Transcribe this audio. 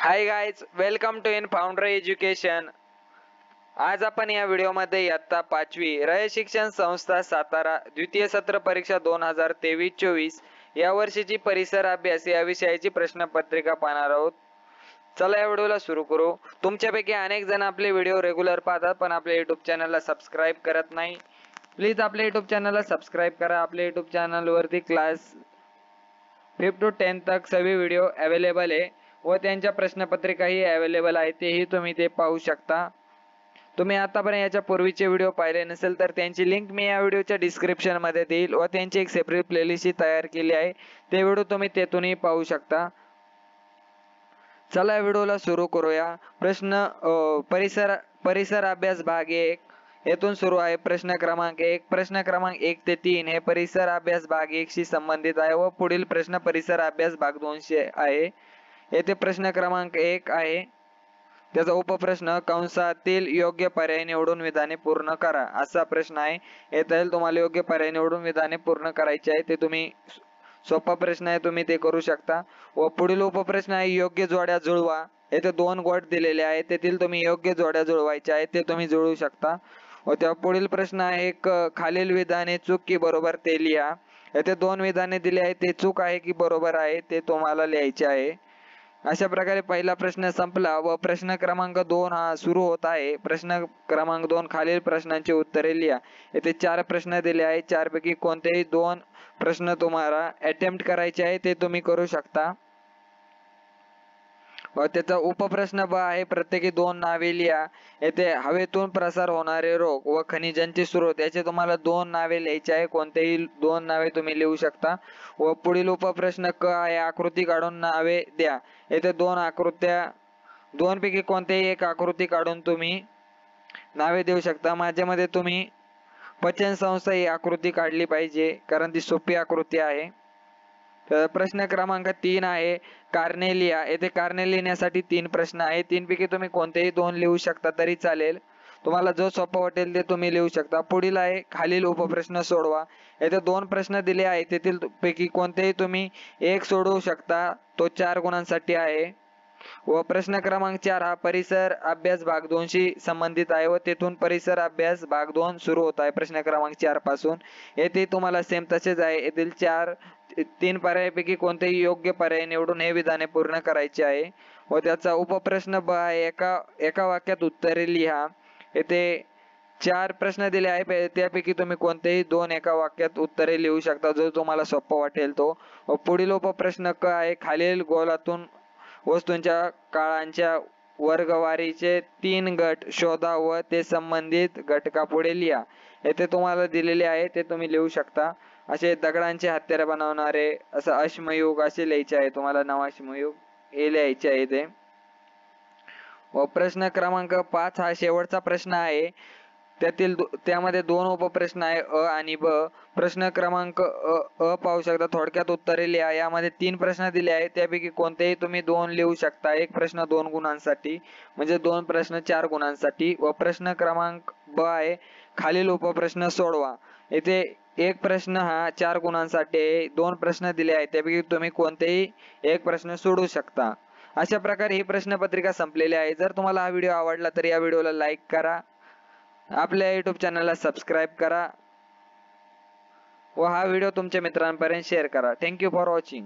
High guys, welcome to in founder education. आज आपण या व्हिडिओमध्ये इयत्ता 5वी रयत शिक्षण संस्था सातारा द्वितीय सत्र परीक्षा 2023-24 या वर्षीची परिसर अभ्यास या विषयाची प्रश्नपत्रिका पाहणार आहोत। चला या व्हिडिओला सुरू करू। तुमच्यापैकी अनेक जण आपले व्हिडिओ रेग्युलर पाहतात पण आपल्या YouTube चॅनलला सबस्क्राइब करत नाही। प्लीज आपल्या YouTube चॅनलला सबस्क्राइब करा। आपल्या YouTube चॅनलवरती क्लास 5 to 10 तक सभी व्हिडिओ अवेलेबल आहे व त्यांच्या प्रश्नपत्रिकाही अवेलेबल आहे, तेही तुम्ही ते पाहू शकता। तुम्ही आतापर्यंत याच्या पूर्वीचे व्हिडिओ पाहिले नसेल तर त्यांची लिंक मी या व्हिडिओच्या डिस्क्रिप्शन मध्ये देईल व त्यांची एक सेपरेट प्लेलिस्ट तयार केली आहे, ते व्हिडिओ तुम्ही तेथूनही पाहू शकता। चला व्हिडिओला सुरू करूया। परिसर अभ्यास भाग 1 येथून सुरू आहे। प्रश्न क्रमांक 1 प्रश्न क्रमांक 1 ते 3 हे परिसर अभ्यास भाग 1 शी संबंधित आहे व पुढील प्रश्न परिसर अभ्यास भाग 2 शी आहे। येथे प्रश्न क्रमांक 1 आहे, त्याचा उपप्रश्न कंसातील योग्य पर्याय निवडून विधाने पूर्ण करा असा प्रश्न आहे। येथे तुम्हाला योग्य पर्याय निवडून विधाने पूर्ण करायची आहे, ते तुम्ही सोपा प्रश्न आहे, तुम्ही ते करू शकता। व पुढील उपप्रश्न आहे योग्य जोड्या जुळवा। येथे 2 गट दिलेले आहेत, तेथील तुम्ही योग्य जोड्या जुळवायच्या आहेत, ते तुम्ही जुळवू शकता। व त्या पुढील प्रश्न आहे खालील विधाने चूक की बरोबर ते लिहा। येथे 2 विधाने दिली आहेत, ते चूक आहे की बरोबर आहे ते तुम्हाला लिहायचे आहे। अशा प्रकारे पहिला प्रश्न संपला व प्रश्न क्रमांक 2 हा सुरू होत आहे। प्रश्न क्रमांक 2 खालील प्रश्नांची उत्तरे लिहा। येथे 4 प्रश्न दिले आहेत, 4 पैकी कोणतेही 2 प्रश्न तुम्हाला अटेम्प्ट करायचे आहे, ते तुम्ही करू शकता। व त्याचा उपप्रश्न ब आहे प्रत्येकी 2 नावे लिहा। येथे हवेतून प्रसार होणारे रोग व खनिजांचे स्रोत याचे तुम्हाला 2 नावे लिहायचे आहे, कोणतेही 2 नावे तुम्ही लिहू शकता। व पुढील उपप्रश्न क आहे आकृती काढून नावे द्या। येथे 2 आकृत्या 2 पैकी कोणतेही एक आकृती काढून तुम्ही नावे देऊ शकता। माझ्या मध्ये तुम्ही पचन संस्था ही आकृती काढली पाहिजे, कारण ती सोपी आकृती आहे। तर प्रश्न क्रमांक 3 आहे कारणे लिहा। येथे कारणे लिहिण्यासाठी 3 प्रश्न आहे, 3 पैकी तुम्ही कोणतेही 2 लिहू शकता तरी चालेल, तुम्हाला जो सोपा वाटेल ते तुम्ही लिहू शकता। पुढील आहे खालील उपप्रश्न सोडवा। येथे 2 प्रश्न दिले आहेत, तेथील पैकी कोणतेही तुम्ही एक सोडवू शकता, तो 4 गुणांसाठी आहे। व प्रश्न क्रमांक 4 हा परिसर अभ्यास भाग 2 शी संबंधित आहे व तेथून परिसर अभ्यास भाग 2 सुरू होत आहे प्रश्न क्रमांक 4 पासून। येथे तुम्हाला सेम तसेच आहे, येथील 3 पर्यायापैकी कोणतेही योग्य पर्याय निवडून हे विधाने पूर्ण करायचे आहे। व त्याचा उपप्रश्न ब आहे एका वाक्यात उत्तरे लिहा। येथे 4 प्रश्न दिले आहे, त्यापैकी तुम्ही कोणतेही 2 एका वाक्यात उत्तरे लिहू शकता, जो तुम्हाला सोपा वाटेल तो। व पुढील उपप्रश्न क आहे खालील गोलातून वस्तूंच्या काळांच्या वर्गवारीचे 3 गट शोधा व ते संबंधित घटकापुढे लिहा। येथे तुम्हाला दिलेले आहे, ते तुम्ही लिहू शकता। असे दगडांचे हत्यारे बनवणारे असं अश्मयुग असे लिहायचे आहे, तुम्हाला नवाश्मयुग हे लिहायचे आहे ते। व प्रश्न क्रमांक 5 हा शेवटचा प्रश्न आहे, त्यामध्ये 2 उपप्रश्न आहे अ आणि ब। प्रश्न क्रमांक अ पाहू शकता, थोडक्यात उत्तरे लिहा। यामध्ये 3 प्रश्न दिले आहेत, त्यापैकी कोणतेही तुम्ही 2 लिहू शकता। एक प्रश्न 2 गुणांसाठी, म्हणजे 2 प्रश्न 4 गुणांसाठी। व प्रश्न क्रमांक ब आहे खालील उपप्रश्न सोडवा। येथे एक प्रश्न हा 4 गुणांसाठी आहे, 2 प्रश्न दिले आहेत, त्यापैकी तुम्ही कोणतेही एक प्रश्न सोडवू शकता। अशा प्रकारे ही प्रश्नपत्रिका संपलेली आहे। जर तुम्हाला हा व्हिडिओ आवडला तर या व्हिडिओला लाईक करा, आपल्या YouTube चॅनलला सबस्क्राइब करा व हा व्हिडिओ तुमच्या मित्रांपर्यंत शेअर करा। Thank you for watching.